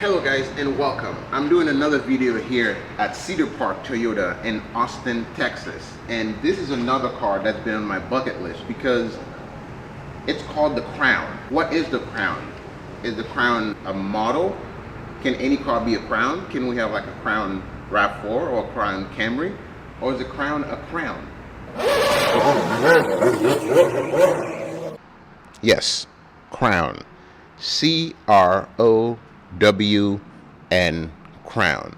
Hello guys and welcome. I'm doing another video here at Cedar Park Toyota in Austin, Texas. And this is another car that's been on my bucket list because it's called the Crown. What is the Crown? Is the Crown a model? Can any car be a Crown? Can we have like a Crown RAV4 or a Crown Camry? Or is the Crown a crown? Yes, Crown. C-R-O-W-N, Crown.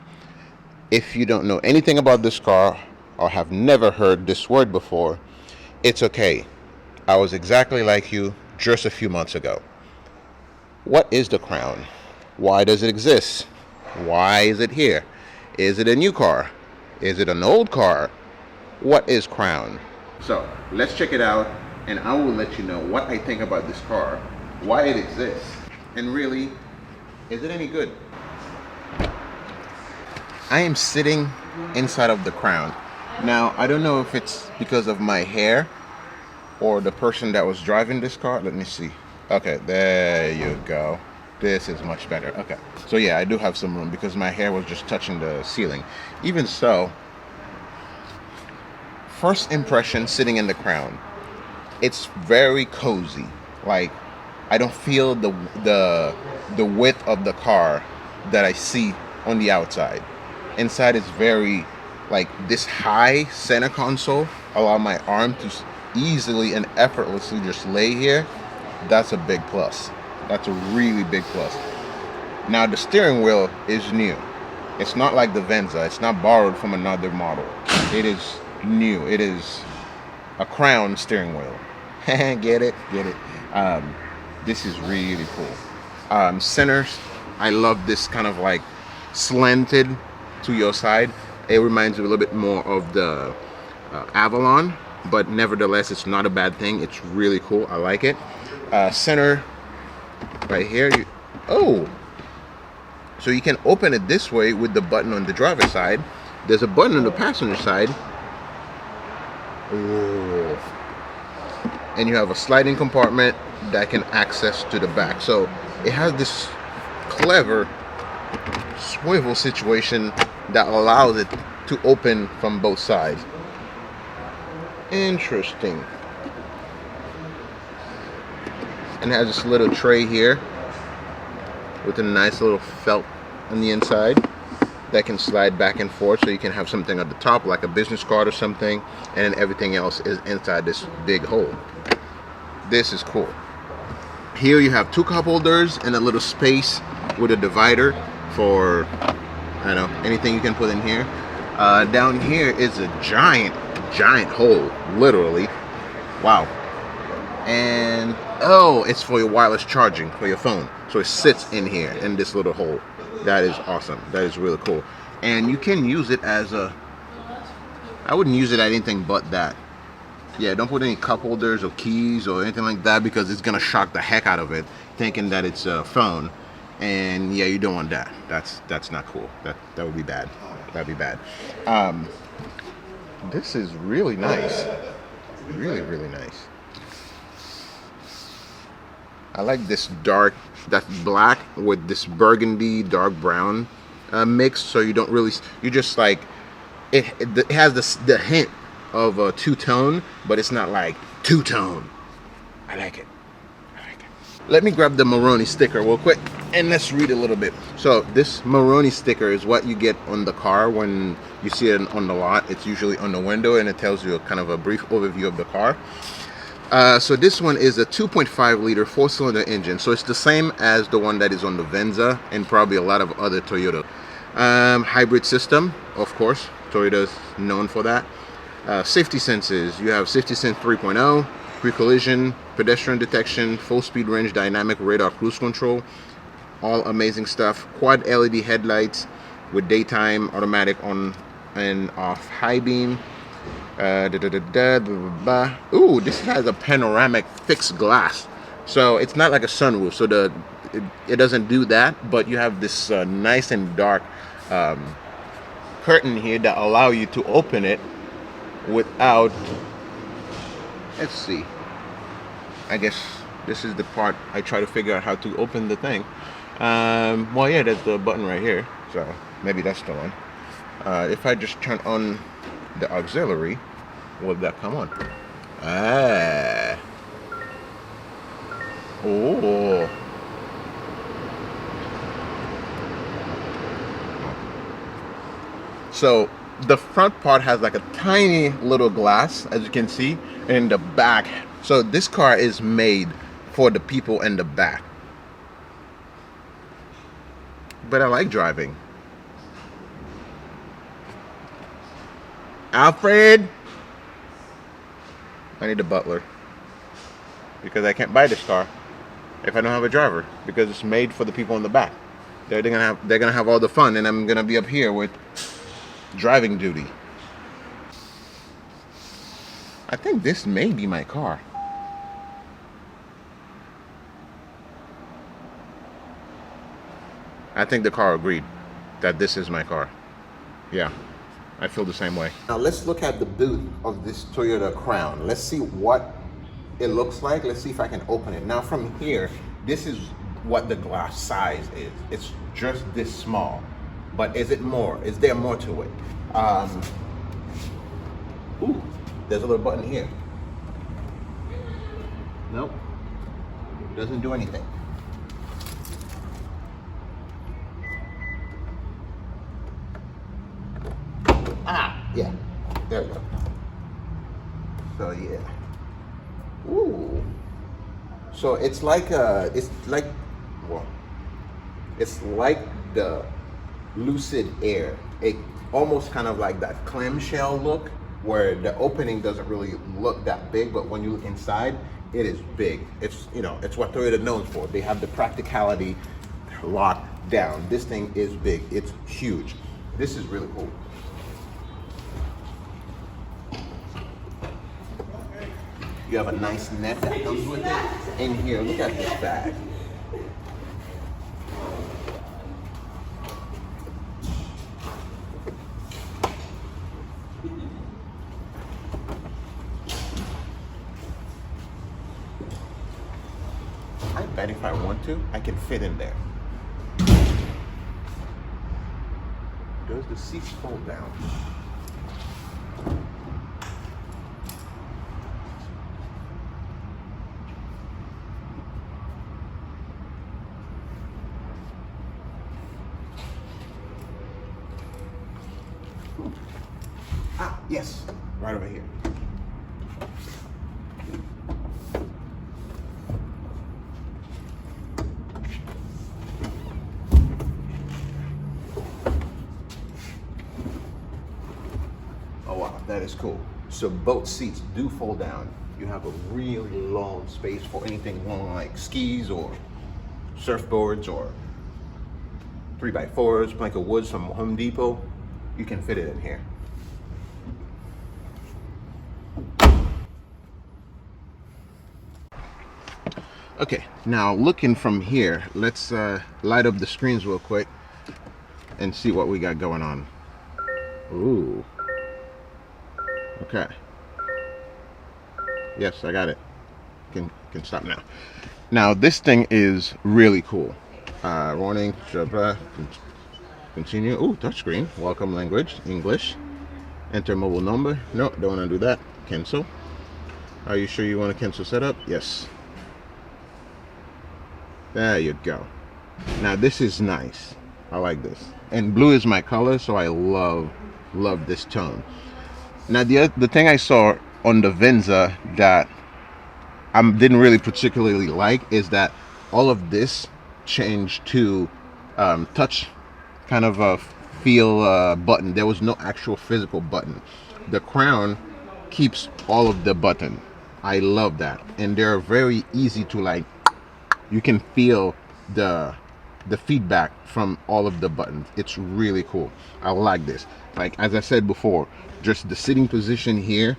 If you don't know anything about this car or have never heard this word before, it's okay. I was exactly like you just a few months ago. What is the Crown? Why does it exist? Why is it here? Is it a new car? Is it an old car? What is Crown? So let's check it out and I will let you know what I think about this car, why it exists, and really, is it any good? I am sitting inside of the Crown. Now, I don't know if it's because of my hair or the person that was driving this car. Let me see. Okay, there you go. This is much better. Okay, so yeah, I do have some room because my hair was just touching the ceiling. Even so, first impression sitting in the Crown, it's very cozy. Like, I don't feel the width of the car that I see on the outside. Inside is very, like, this high center console allow my arm to easily and effortlessly just lay here. That's a big plus. That's a really big plus. Now the steering wheel is new. It's not like the Venza. It's not borrowed from another model. It is new. It is a Crown steering wheel. Get it? This is really cool. Centers, I love this kind of like slanted to your side. It reminds me a little bit more of the Avalon, but nevertheless, it's not a bad thing. It's really cool. I like it. Center right here. So you can open it this way with the button on the driver's side. There's a button on the passenger side. Ooh. And you have a sliding compartment that can access to the back. So it has this clever swivel situation that allows it to open from both sides. Interesting. And it has this little tray here with a nice little felt on the inside that can slide back and forth, so you can have something at the top like a business card or something, and then everything else is inside this big hole. This is cool. Here you have two cup holders and a little space with a divider for, I don't know, anything you can put in here. Down here is a giant hole, literally. Wow. And oh, it's for your wireless charging for your phone. So it sits in here in this little hole. That is awesome. That is really cool. And you can use it as a, I wouldn't use it at anything but that. Yeah, don't put any cup holders or keys or anything like that, because it's gonna shock the heck out of it, thinking that it's a phone. And yeah, you don't want that. That's not cool. That would be bad. That'd be bad. This is really nice. Really nice. I like this dark, that black with this burgundy dark brown mix. So you don't really, you just like, it has the hint of a two-tone, but it's not like two-tone. I like it. Let me grab the Moroni sticker real quick and let's read a little bit. So this Moroni sticker is what you get on the car when you see it on the lot. It's usually on the window and it tells you a kind of a brief overview of the car. So this one is a 2.5 liter 4-cylinder engine. So it's the same as the one that is on the Venza and probably a lot of other Toyota. Hybrid system, of course. Toyota is known for that. Safety senses, you have safety sense 3.0, pre-collision, pedestrian detection, full speed range, dynamic radar cruise control, all amazing stuff. Quad LED headlights with daytime automatic on and off high beam. Ooh, this has a panoramic fixed glass, so it's not like a sunroof, so it doesn't do that, but you have this nice and dark curtain here that allow you to open it without, let's see, I guess this is the part I try to figure out how to open the thing. Well, yeah, there's the button right here, so maybe that's the one. If I just turn on the auxiliary, will that come on? Ah. Oh. So the front part has like a tiny little glass, as you can see, and in the back. So this car is made for the people in the back. But I like driving. Alfred! I need a butler. Because I can't buy this car if I don't have a driver. Because it's made for the people in the back. They're gonna have all the fun, and I'm gonna be up here with driving duty. I think this may be my car. I think the car agreed that this is my car. Yeah, I feel the same way. Now let's look at the boot of this Toyota Crown. Let's see what it looks like. Let's see if I can open it. Now from here, this is what the glass size is. It's just this small. But is it more? Is there more to it? Ooh, there's a little button here. Nope, doesn't do anything. Yeah, there we go. So yeah. Ooh. So it's like it's like the Lucid Air. It almost kind of like that clamshell look, where the opening doesn't really look that big, but when you look inside, it is big. It's, you know, it's what Toyota knows for. They have the practicality locked down. This thing is big. It's huge. This is really cool. You have a nice net that comes with it. In here, look at this bag. I bet if I want to, I can fit in there. Does the seats fold down? Ah, yes, right over here. Oh wow, that is cool. So both seats do fold down. You have a really long space for anything long like skis or surfboards or 3x4s, plank of wood from Home Depot. You can fit it in here. Okay, now looking from here, let's light up the screens real quick and see what we got going on. Ooh. Okay. Yes, I got it. Can stop now. Now this thing is really cool. Warning. Continue. Ooh, touchscreen. Welcome language, English. Enter mobile number. No, don't want to do that. Cancel. Are you sure you want to cancel setup? Yes. There you go. Now this is nice. I like this. And blue is my color, so I love this tone. Now the thing I saw on the Venza that I didn't really particularly like is that all of this changed to touch kind of a feel button. There was no actual physical button. The Crown keeps all of the button. I love that, and they're very easy to like. You can feel the feedback from all of the buttons. It's really cool. I like this. Like as I said before, just the sitting position here,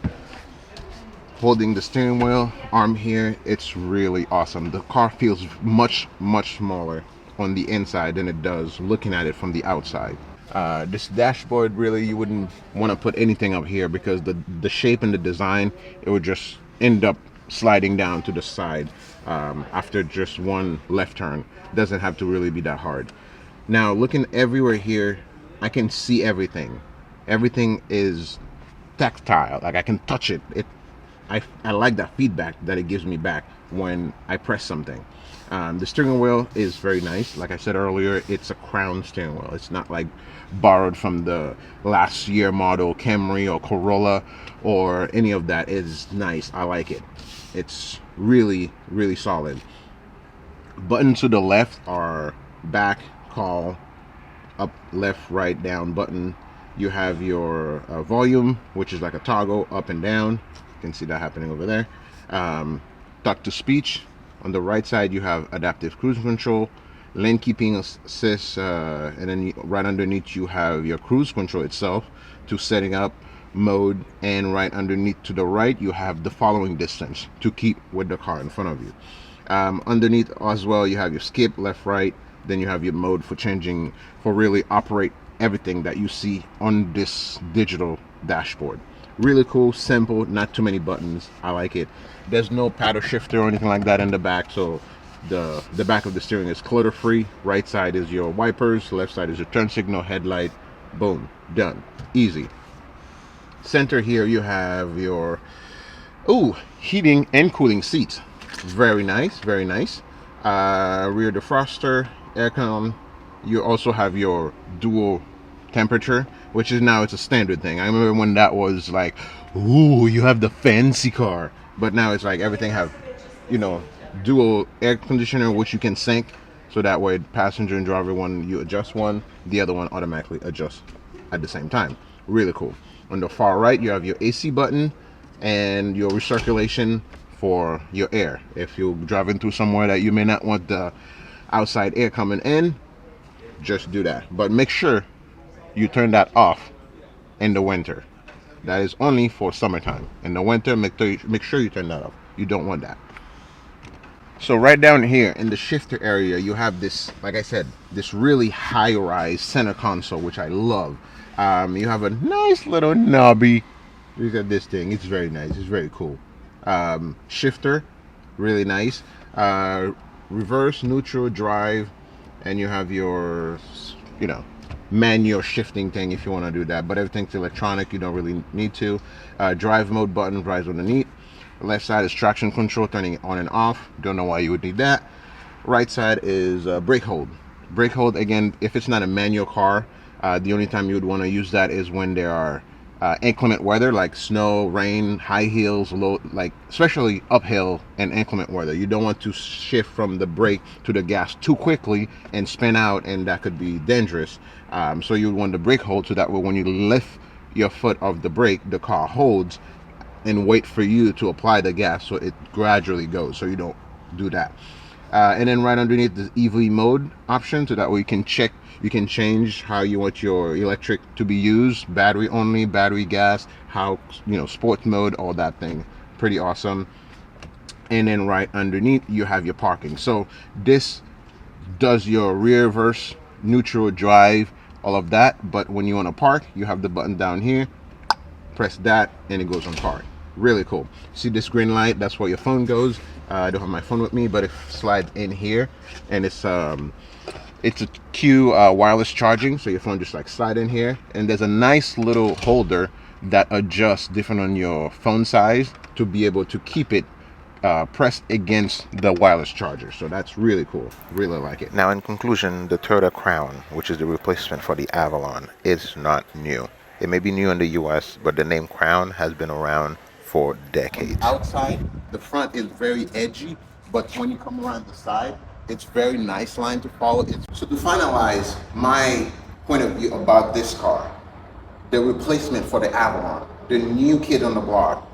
holding the steering wheel arm here, it's really awesome. The car feels much smaller on the inside than it does looking at it from the outside. This dashboard, really you wouldn't want to put anything up here because the shape and the design, it would just end up sliding down to the side. after just one left turn. Doesn't have to really be that hard. Now looking everywhere here, I can see everything. Everything is tactile, like I can touch it. I like that feedback that it gives me back when I press something. The steering wheel is very nice. Like I said earlier, it's a crown steering wheel. It's not like borrowed from the last year model Camry or Corolla or any of that. Is nice. I like it. It's really, really solid. Buttons to the left are back, call, up, left, right, down button. You have your volume, which is like a toggle up and down. You can see that happening over there. Talk to speech. On the right side, you have adaptive cruise control, lane keeping assist, and then right underneath you have your cruise control itself to setting up mode, and right underneath to the right you have the following distance to keep with the car in front of you. Underneath as well you have your skip, left, right, then you have your mode for changing, for really operate everything that you see on this digital dashboard. Really cool, simple, not too many buttons. I like it. There's no paddle shifter or anything like that in the back, so the back of the steering is clutter free. Right side is your wipers, left side is your turn signal, headlight. Boom, done, easy. Center here you have your heating and cooling seats. Very nice, very nice. Rear defroster, aircon. You also have your dual temperature, which is now it's a standard thing. I remember when that was like, ooh, you have the fancy car, but now it's like everything have, you know, dual air conditioner, which you can sync, so that way passenger and driver one, you adjust one, the other one automatically adjusts at the same time. Really cool. On the far right you have your AC button and your recirculation for your air. If you're driving through somewhere that you may not want the outside air coming in, just do that, but make sure you turn that off in the winter. That is only for summertime. In the winter, make sure you turn that off. You don't want that. So right down here in the shifter area, you have this, like I said, this really high-rise center console, which I love. You have a nice little knobby. Look at this thing. It's very nice. It's very cool. Shifter, really nice. Reverse, neutral, drive, and you have your, you know, manual shifting thing if you want to do that, but everything's electronic. You don't really need to. Drive mode button right underneath. Left side is traction control, turning it on and off. Don't know why you would need that. Right side is brake hold. Brake hold, again, if it's not a manual car, the only time you would want to use that is when there are inclement weather like snow, rain, high heels, low, like especially uphill and inclement weather. You don't want to shift from the brake to the gas too quickly and spin out, and that could be dangerous. So you would want the brake hold, so that way when you lift your foot off the brake, the car holds and wait for you to apply the gas, so it gradually goes, so you don't do that. And then right underneath the EV mode option, so that way you can check, you can change how you want your electric to be used, battery only, battery, gas, how, you know, sports mode, all that thing. Pretty awesome. And then right underneath you have your parking. So this does your rear, reverse, neutral, drive, all of that, but when you want to park, you have the button down here, press that and it goes on park. Really cool. See this green light? That's where your phone goes. I don't have my phone with me, but it slides in here, and it's a Q wireless charging, so your phone just like slide in here, and there's a nice little holder that adjusts different on your phone size to be able to keep it pressed against the wireless charger. So that's really cool. Really like it. Now in conclusion, the Toyota Crown, which is the replacement for the Avalon, is not new. It may be new in the US, but the name Crown has been around for decades. Outside, the front is very edgy, but when you come around the side, it's very nice line to follow. So to finalize my point of view about this car, the replacement for the Avalon, the new kid on the block,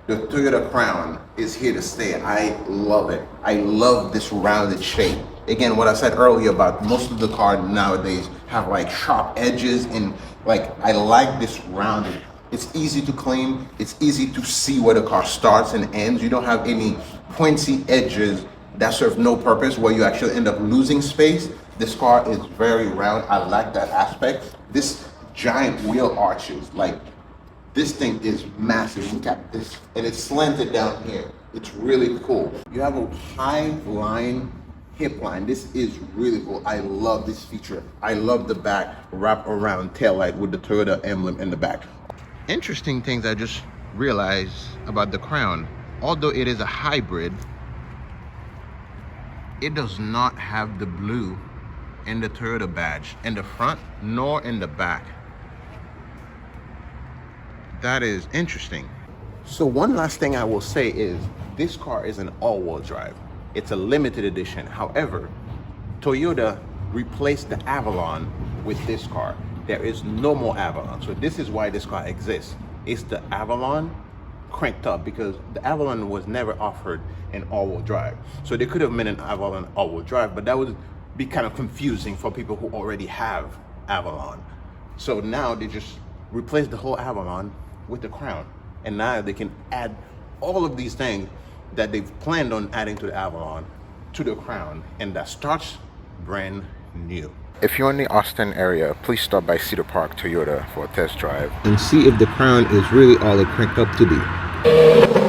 the Toyota Crown is here to stay. I love it. I love this rounded shape. Again, what I said earlier about most of the cars nowadays have like sharp edges, and like I like this rounded. It's easy to clean. It's easy to see where the car starts and ends. You don't have any pointy edges that serve no purpose, where you actually end up losing space. This car is very round. I like that aspect. This giant wheel arches, like this thing is massive. Look at this, and it's slanted down here. It's really cool. You have a high line hip line. This is really cool. I love this feature. I love the back wrap around tail light with the Toyota emblem in the back. Interesting things I just realized about the Crown. Although it is a hybrid, it does not have the blue in the Toyota badge in the front nor in the back. That is interesting. So one last thing I will say is this car is an all-wheel drive. It's a limited edition. However, Toyota replaced the Avalon with this car. There is no more Avalon. So this is why this car exists. It's the Avalon cranked up, because the Avalon was never offered an all-wheel drive. So they could have made an Avalon all-wheel drive, but that would be kind of confusing for people who already have Avalon. So now they just replaced the whole Avalon with the Crown. And now they can add all of these things that they've planned on adding to the Avalon to the Crown, and that starts brand new. If you're in the Austin area, please stop by Cedar Park Toyota for a test drive and see if the Crown is really all it cranked up to be.